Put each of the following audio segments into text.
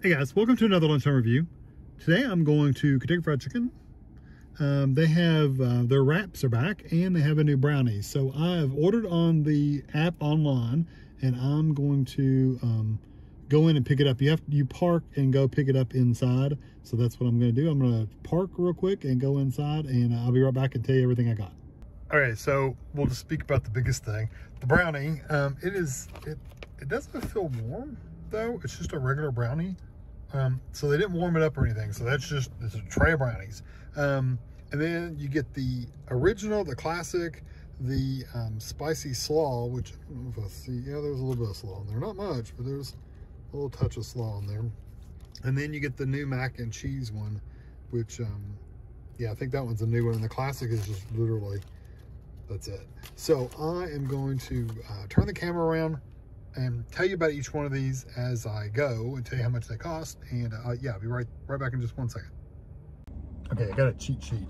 Hey guys, welcome to another lunchtime review. Today I'm going to Kentucky Fried Chicken. They have their wraps are back and they have a new brownie. So I've ordered on the app online and I'm going to go in and pick it up. You park and go pick it up inside. So that's what I'm going to do. I'm going to park real quick and go inside, and I'll be right back and tell you everything I got. Okay, so we'll just speak about the biggest thing, the brownie. It doesn't feel warm though. It's just a regular brownie. So they didn't warm it up or anything. So it's a tray of brownies. And then you get the original, the classic, the spicy slaw, which I don't know if I see. Yeah, there's a little bit of slaw in there. Not much, but there's a little touch of slaw in there. And then you get the new mac and cheese one, which, yeah, I think that one's a new one. And the classic is just literally, that's it. So I am going to turn the camera around and tell you about each one of these as I go and tell you how much they cost. And yeah, I'll be right back in just 1 second. Okay, I got a cheat sheet.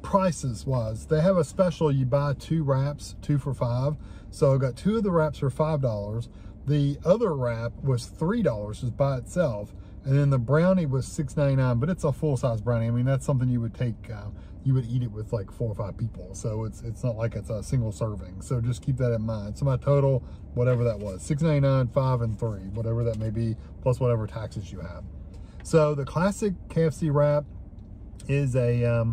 Prices wise, they have a special. You buy 2 wraps, 2 for $5. So I got 2 of the wraps for $5. The other wrap was $3 just by itself. And then the brownie was $6.99, but it's a full-size brownie. I mean, that's something you would take, you would eat it with like 4 or 5 people. So it's not like it's a single serving. So just keep that in mind. So my total, whatever that was, $6.99, 5, and 3, whatever that may be, plus whatever taxes you have. So the Classic KFC Wrap is a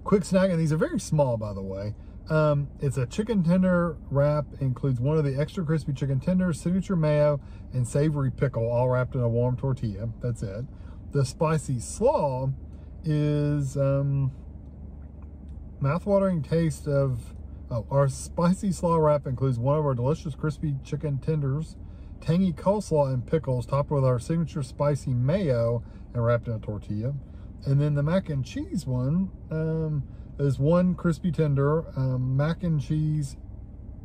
quick snack, and these are very small, by the way. It's a chicken tender wrap, includes one of the extra crispy chicken tenders, signature mayo, and savory pickle, all wrapped in a warm tortilla. That's it. The Spicy Slaw is mouth-watering taste of, our Spicy Slaw Wrap includes one of our delicious crispy chicken tenders, tangy coleslaw and pickles, topped with our signature spicy mayo and wrapped in a tortilla. And then the mac and cheese one is 1 crispy tender, mac and cheese,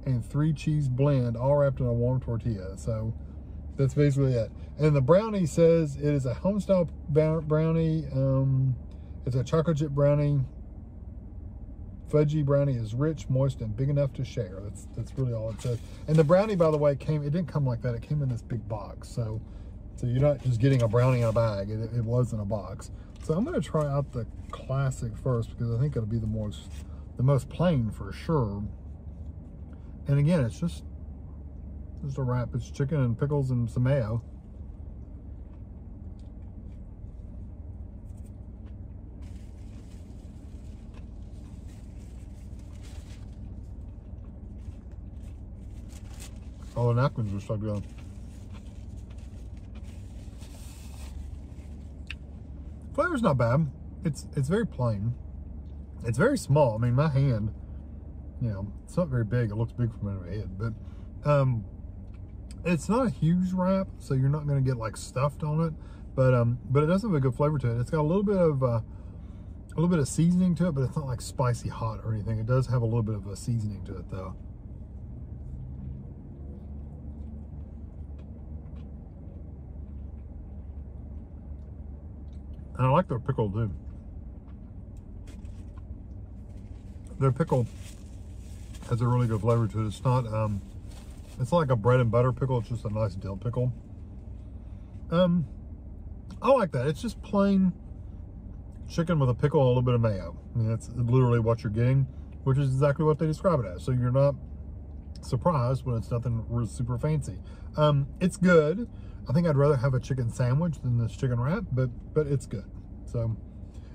and 3 cheese blend, all wrapped in a warm tortilla. So that's basically it. And the brownie says it is a Homestyle Brownie. It's a chocolate chip brownie. Fudgy brownie is rich, moist, and big enough to share. That's really all it says. And the brownie, by the way, it didn't come like that. It came in this big box. So you're not just getting a brownie in a bag. It was in a box. So I'm going to try out the classic first because I think it'll be the most plain for sure. And again, it's just a wrap. It's chicken and pickles and some mayo. Oh, the napkins are so good. Flavor's not bad. It's very plain. It's very small. I mean, my hand, you know, it's not very big. It looks big from my head, but it's not a huge wrap, so you're not going to get like stuffed on it. But it does have a good flavor to it. It's got a little bit of seasoning to it, but it's not like spicy hot or anything. It does have a little bit of a seasoning to it though. And I like their pickle too. Their pickle has a really good flavor to it. It's not like a bread and butter pickle. It's just a nice dill pickle. I like that. It's just plain chicken with a pickle and a little bit of mayo. I mean, that's literally what you're getting, which is exactly what they describe it as. So you're not surprised when it's nothing super fancy. It's good. I think I'd rather have a chicken sandwich than this chicken wrap, but it's good. So,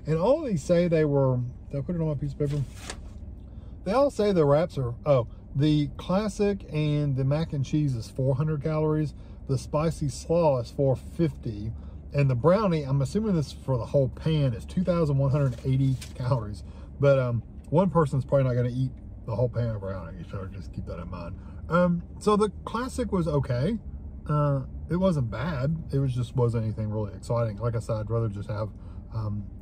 and all these say they were, did I put it on my piece of paper? They all say the wraps are, the classic and the mac and cheese is 400 calories. The spicy slaw is 450. And the brownie, I'm assuming this for the whole pan, is 2,180 calories. But one person's probably not gonna eat the whole pan of brownie, so just keep that in mind. So the classic was okay. It wasn't bad. It just wasn't anything really exciting. Like I said, I'd rather just have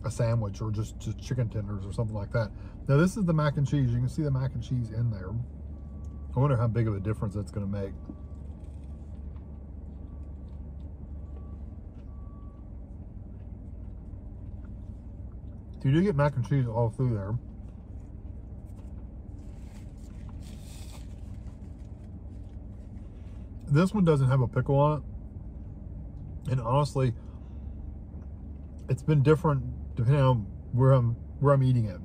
a sandwich or just chicken tenders or something like that. Now this is the mac and cheese. You can see the mac and cheese in there. I wonder how big of a difference that's going to make. So you do get mac and cheese all through there. This one doesn't have a pickle on it. And honestly, it's been different depending on where I'm eating it.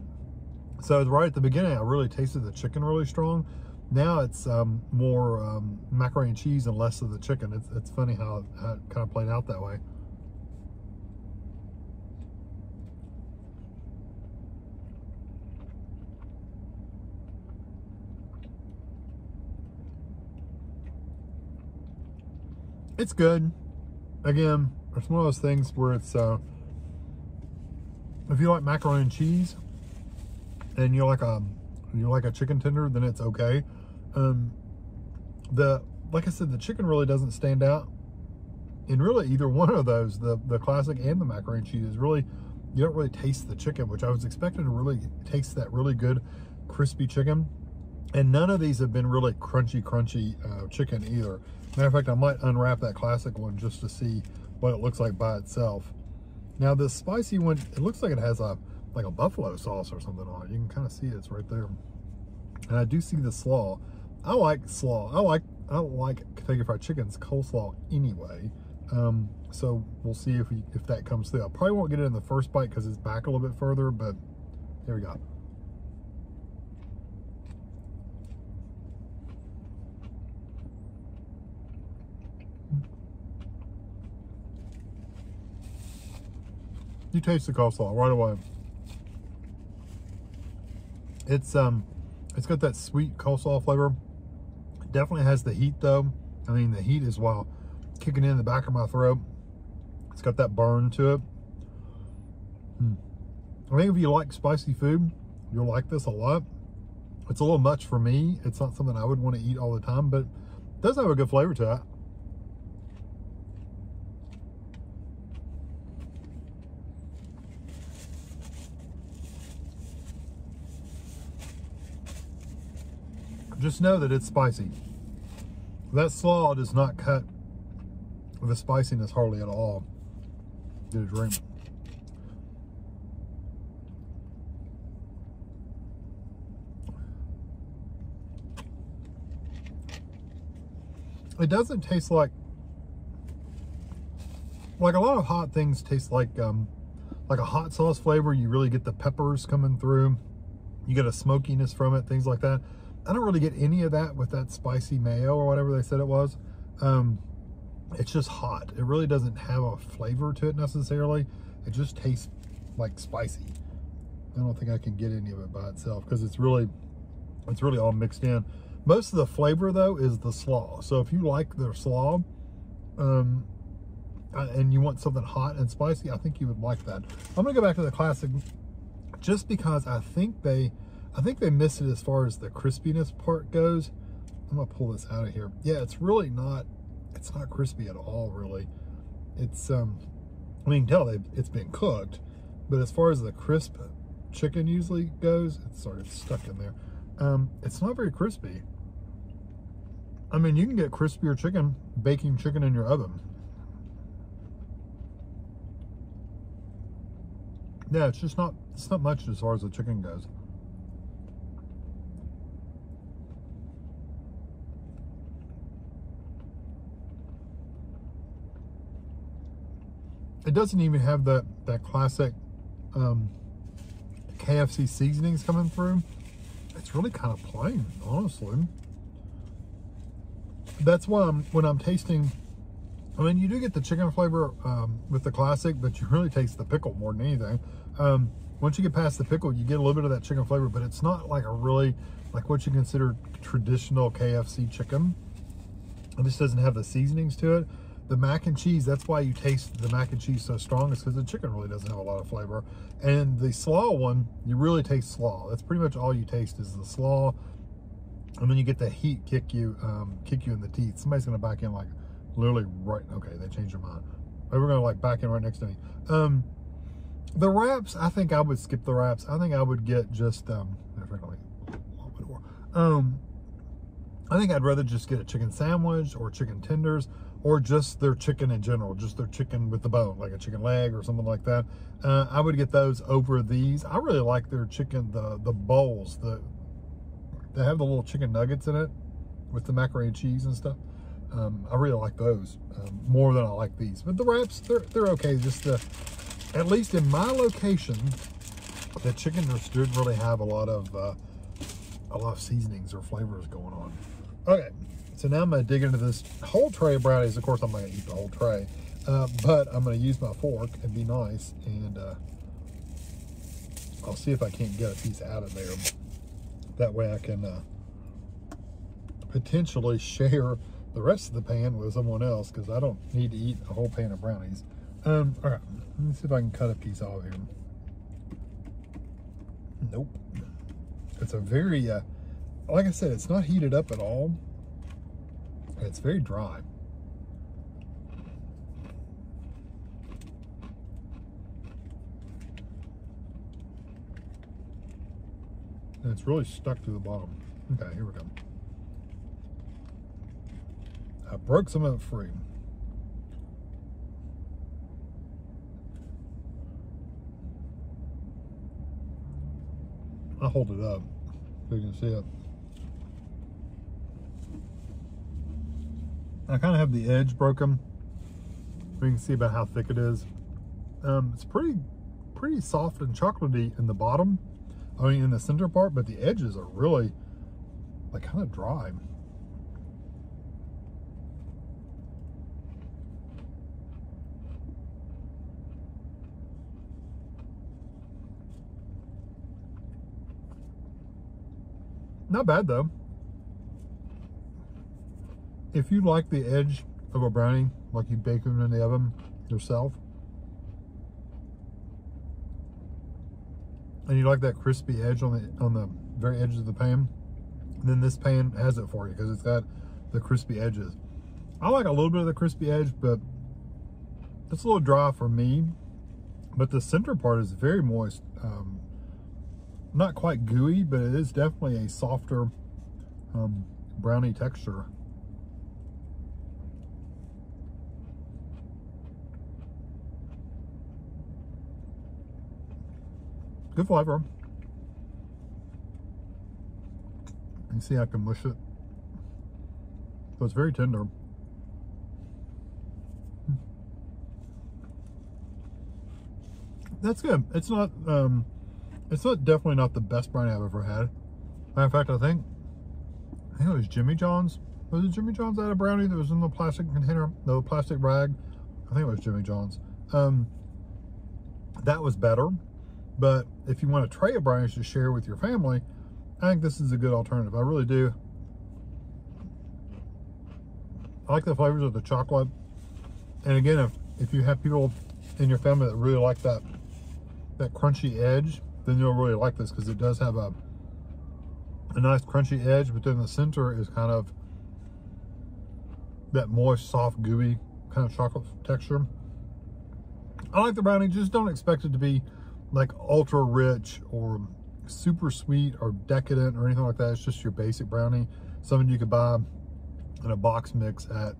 So right at the beginning, I really tasted the chicken really strong. Now it's more macaroni and cheese and less of the chicken. It's funny how it kind of played out that way. It's good. Again, it's one of those things where it's if you like macaroni and cheese and you like a chicken tender, then it's okay. Like I said, the chicken really doesn't stand out in really either one of those. The classic and the macaroni and cheese is really, you don't really taste the chicken, which I was expecting to really taste that really good crispy chicken. And none of these have been really crunchy chicken either. Matter of fact, I might unwrap that classic one just to see what it looks like by itself. Now this spicy one, it looks like it has like a buffalo sauce or something on it. You can kind of see it's right there. And I do see the slaw. I like slaw. I like Kentucky Fried Chicken's coleslaw anyway. So we'll see if that comes through. I probably won't get it in the first bite because it's back a little bit further, but here we go. You taste the coleslaw right away. It's got that sweet coleslaw flavor. It definitely has the heat though. I mean, the heat is while kicking in the back of my throat. It's got that burn to it. I think if you like spicy food, you'll like this a lot. It's a little much for me. It's not something I would want to eat all the time, but it does have a good flavor to it. Just know that it's spicy. That slaw does not cut the spiciness hardly at all. Get a drink. It doesn't taste like a lot of hot things taste like a hot sauce flavor. You really get the peppers coming through. You get a smokiness from it, things like that. I don't really get any of that with that spicy mayo or whatever they said it was. It's just hot. It really doesn't have a flavor to it necessarily. It just tastes like spicy. I don't think I can get any of it by itself because it's really all mixed in. Most of the flavor though is the slaw. So if you like their slaw, and you want something hot and spicy, I think you would like that. I'm gonna go back to the classic just because I think they missed it as far as the crispiness part goes. I'm gonna pull this out of here. Yeah, it's really not, it's not crispy at all, really. It's, I mean, you can tell it's been cooked, but as far as the crisp chicken usually goes, it's stuck in there. It's not very crispy. I mean, you can get crispier chicken, baking chicken in your oven. Yeah, it's not much as far as the chicken goes. It doesn't even have that classic KFC seasonings coming through. It's really kind of plain, honestly. That's why when I'm tasting, I mean, you do get the chicken flavor with the classic, but you really taste the pickle more than anything. Once you get past the pickle, you get a little bit of that chicken flavor, but it's not like like what you consider traditional KFC chicken. It just doesn't have the seasonings to it. The mac and cheese, that's why you taste the mac and cheese so strong, is because the chicken really doesn't have a lot of flavor. And the slaw one, you really taste slaw. That's pretty much all you taste is the slaw. And then you get the heat kick you in the teeth. Somebody's gonna back in like literally right, okay, they changed their mind. They were gonna like back in right next to me. The wraps, I think I would skip the wraps. I think I would get just, I think I'd rather just get a chicken sandwich or chicken tenders, or just their chicken in general, just their chicken with the bone, like a chicken leg or something like that. I would get those over these. I really like their chicken, the bowls, they have the little chicken nuggets in it with the macaroni and cheese and stuff. I really like those more than I like these. But the wraps, they're okay. Just at least in my location, the chicken just didn't really have a lot of seasonings or flavors going on. Okay, so now I'm gonna dig into this whole tray of brownies. Of course, I'm not gonna eat the whole tray, but I'm gonna use my fork and be nice, and I'll see if I can't get a piece out of there. That way I can potentially share the rest of the pan with someone else, because I don't need to eat a whole pan of brownies. All right, let me see if I can cut a piece off here. Nope. It's a very, like I said, it's not heated up at all. It's very dry. And it's really stuck to the bottom. Okay, here we go. I broke some of it free. I'll hold it up so you can see it. I kind of have the edge broken, so you can see about how thick it is. It's pretty soft and chocolatey in the bottom, I mean in the center part, but the edges are really like kind of dry. Not bad though. If you like the edge of a brownie, like you bake them in the oven yourself, and you like that crispy edge on the very edges of the pan, then this pan has it for you, because it's got the crispy edges. I like a little bit of the crispy edge, but it's a little dry for me. But the center part is very moist. Not quite gooey, but it is definitely a softer brownie texture. Good flavor. You can see I can mush it. So it's very tender. That's good. It's not definitely not the best brownie I've ever had. Matter of fact, I think it was Jimmy John's. Was it Jimmy John's that had a brownie that was in the plastic container? No, plastic rag. I think it was Jimmy John's. That was better. But if you want a tray of brownies to share with your family, I think this is a good alternative. I really do. I like the flavors of the chocolate. And again, if you have people in your family that really like that crunchy edge, then you'll really like this, because it does have a nice crunchy edge, but then the center is kind of that moist, soft, gooey kind of chocolate texture. I like the brownie. Just don't expect it to be like ultra rich or super sweet or decadent or anything like that. It's just your basic brownie, something you could buy in a box mix at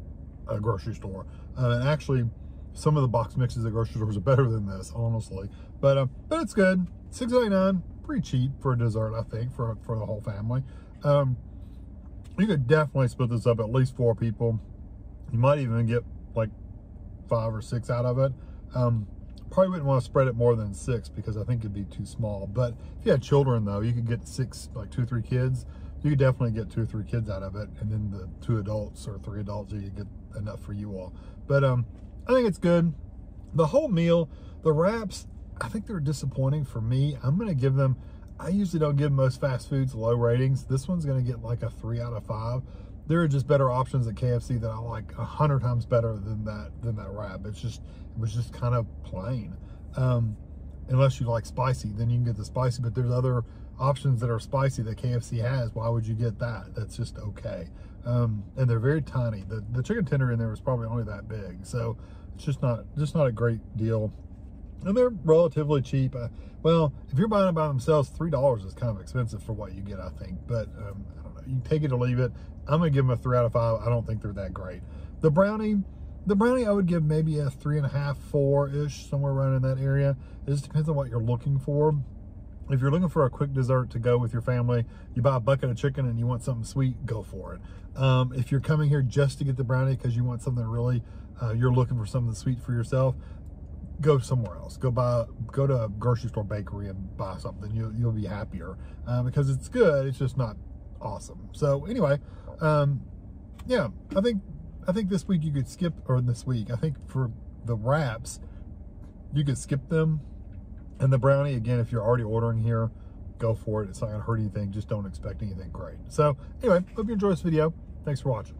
a grocery store. And actually, some of the box mixes at grocery stores are better than this, honestly. But it's good. $6.99, pretty cheap for a dessert, I think, for the whole family. You could definitely split this up at least 4 people. You might even get like 5 or 6 out of it. Probably wouldn't want to spread it more than 6, because I think it'd be too small. But if you had children though, you could get 6, like 2 or 3 kids. You could definitely get 2 or 3 kids out of it, and then the 2 adults or 3 adults, you could get enough for you all. But I think it's good. The whole meal, the wraps, I think they're disappointing for me. I'm gonna give them, I usually don't give most fast foods low ratings. This one's gonna get like a 3 out of 5. There are just better options at KFC that I like 100 times better than that wrap. It was just kind of plain. Unless you like spicy, then you can get the spicy, but there's other options that are spicy that KFC has. Why would you get that? That's just okay. And they're very tiny. The chicken tender in there was probably only that big, so it's just not a great deal. And they're relatively cheap. Well, if you're buying them by themselves, $3 is kind of expensive for what you get, I think. But I don't know. You can take it or leave it. I'm gonna give them a 3 out of 5. I don't think they're that great. The brownie I would give maybe a 3.5, 4-ish, somewhere around in that area. It just depends on what you're looking for. If you're looking for a quick dessert to go with your family, you buy a bucket of chicken and you want something sweet, go for it. If you're coming here just to get the brownie because you want something really, you're looking for something sweet for yourself, go somewhere else. Go to a grocery store bakery and buy something. You'll be happier because it's good. It's just not awesome. So anyway, yeah, I think this week you could skip, or this week, I think for the wraps, you could skip them. And the brownie, again, if you're already ordering here, go for it. It's not gonna hurt anything. Just don't expect anything great. So anyway, hope you enjoy this video. Thanks for watching.